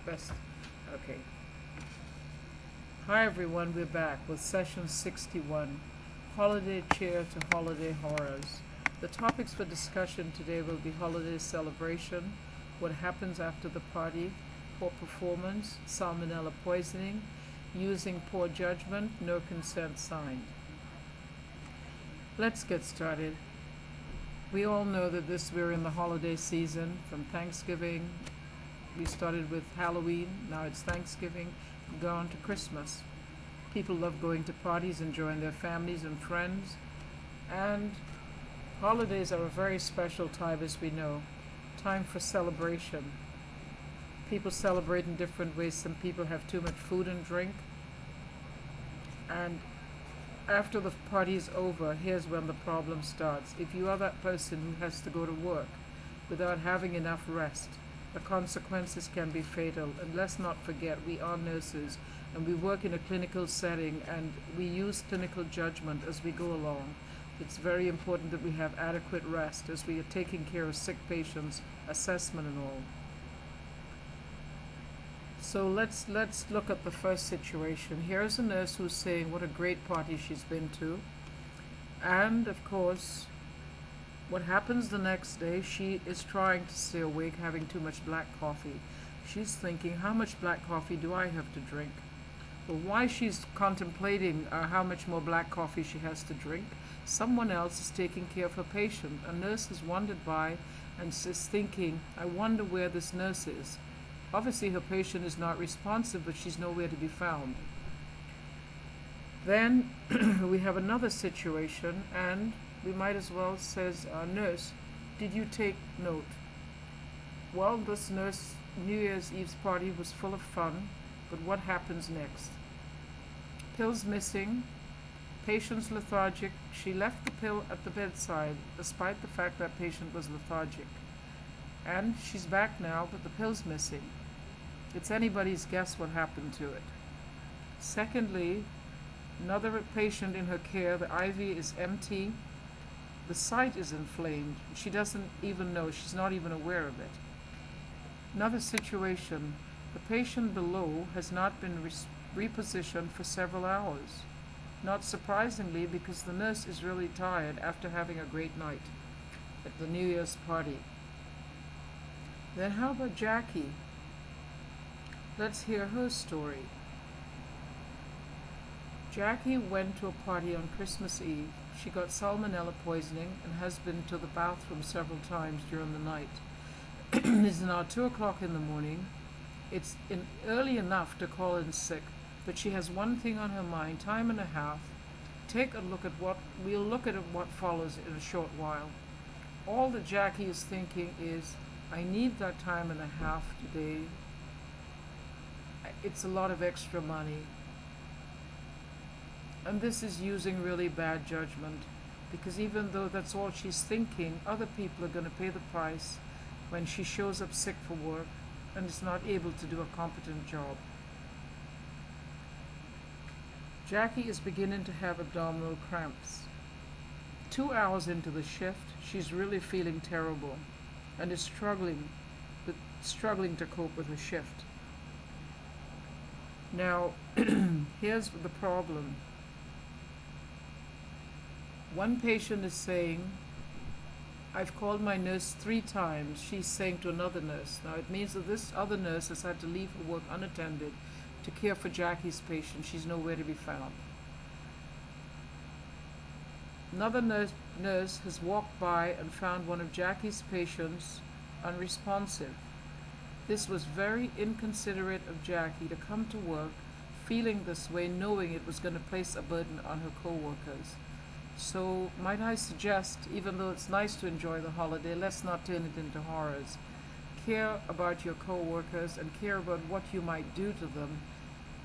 Best. Okay. Hi everyone, we're back with session 61, Holiday Cheer to Holiday Horrors. The topics for discussion today will be holiday celebration, what happens after the party, poor performance, salmonella poisoning, using poor judgment, no consent signed. Let's get started. We all know that we're in the holiday season from Thanksgiving. We started with Halloween, now it's Thanksgiving, go on to Christmas. People love going to parties, enjoying their families and friends, and holidays are a very special time, as we know. Time for celebration. People celebrate in different ways. Some people have too much food and drink, and after the party is over, here's when the problem starts. If you are that person who has to go to work without having enough rest, the consequences can be fatal. And let's not forget, we are nurses and we work in a clinical setting and we use clinical judgment as we go along. It's very important that we have adequate rest as we are taking care of sick patients, assessment and all. So let's look at the first situation. Here's a nurse who's saying what a great party she's been to. And of course, what happens the next day, she is trying to stay awake, having too much black coffee. She's thinking, how much black coffee do I have to drink? Well, while she's contemplating how much more black coffee she has to drink, someone else is taking care of her patient. A nurse has wandered by and is thinking, I wonder where this nurse is. Obviously, her patient is not responsive, but she's nowhere to be found. Then we have another situation, and we might as well says, nurse, did you take note? Well, this nurse New Year's Eve's party was full of fun, but what happens next? Pills missing, patient's lethargic. She left the pill at the bedside, despite the fact that patient was lethargic. And she's back now, but the pill's missing. It's anybody's guess what happened to it. Secondly, another patient in her care, the IV is empty. The site is inflamed. She doesn't even know. She's not even aware of it. Another situation, the patient below has not been repositioned for several hours. Not surprisingly, because the nurse is really tired after having a great night at the New Year's party. Then how about Jackie? Let's hear her story. Jackie went to a party on Christmas Eve. She got salmonella poisoning and has been to the bathroom several times during the night. It's now 2 o'clock in the morning. It's early enough to call in sick, but she has one thing on her mind, time and a half. We'll look at what follows in a short while. All that Jackie is thinking is, I need that time and a half today. It's a lot of extra money. And this is using really bad judgment, because even though that's all she's thinking, other people are going to pay the price when she shows up sick for work and is not able to do a competent job. Jackie is beginning to have abdominal cramps. 2 hours into the shift, she's really feeling terrible and is struggling to cope with her shift. Now, here's the problem. One patient is saying, I've called my nurse 3 times. She's saying to another nurse. Now it means that this other nurse has had to leave her work unattended to care for Jackie's patient. She's nowhere to be found. Another nurse has walked by and found one of Jackie's patients unresponsive. This was very inconsiderate of Jackie to come to work feeling this way, knowing it was going to place a burden on her coworkers. So might I suggest, even though it's nice to enjoy the holiday, let's not turn it into horrors. Care about your co-workers and care about what you might do to them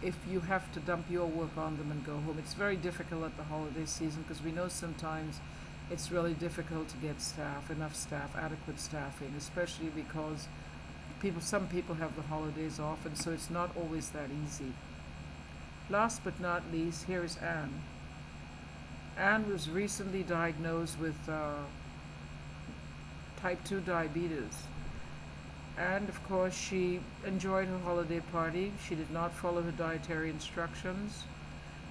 if you have to dump your work on them and go home. It's very difficult at the holiday season because we know sometimes it's really difficult to get enough staff, adequate staffing, especially because some people have the holidays off, and so it's not always that easy. Last but not least, here is Anne. Anne was recently diagnosed with type 2 diabetes. And of course, she enjoyed her holiday party. She did not follow her dietary instructions.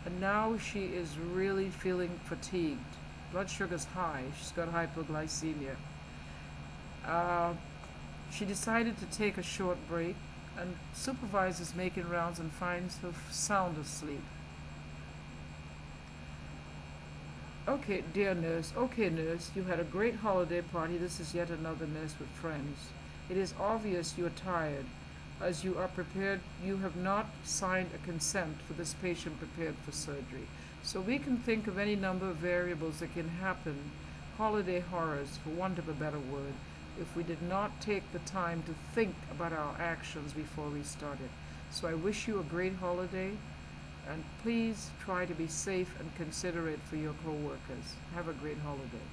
And now she is really feeling fatigued. Blood sugar's high. She's got hyperglycemia. Uh, she decided to take a short break, and supervisor's making rounds and finds her sound asleep. Okay, dear nurse. Okay, nurse, you had a great holiday party. This is yet another nurse with friends. It is obvious you are tired. As you are prepared, you have not signed a consent for this patient prepared for surgery. So we can think of any number of variables that can happen, holiday horrors, for want of a better word, if we did not take the time to think about our actions before we started. So I wish you a great holiday, and please try to be safe and considerate for your coworkers. Have a great holiday.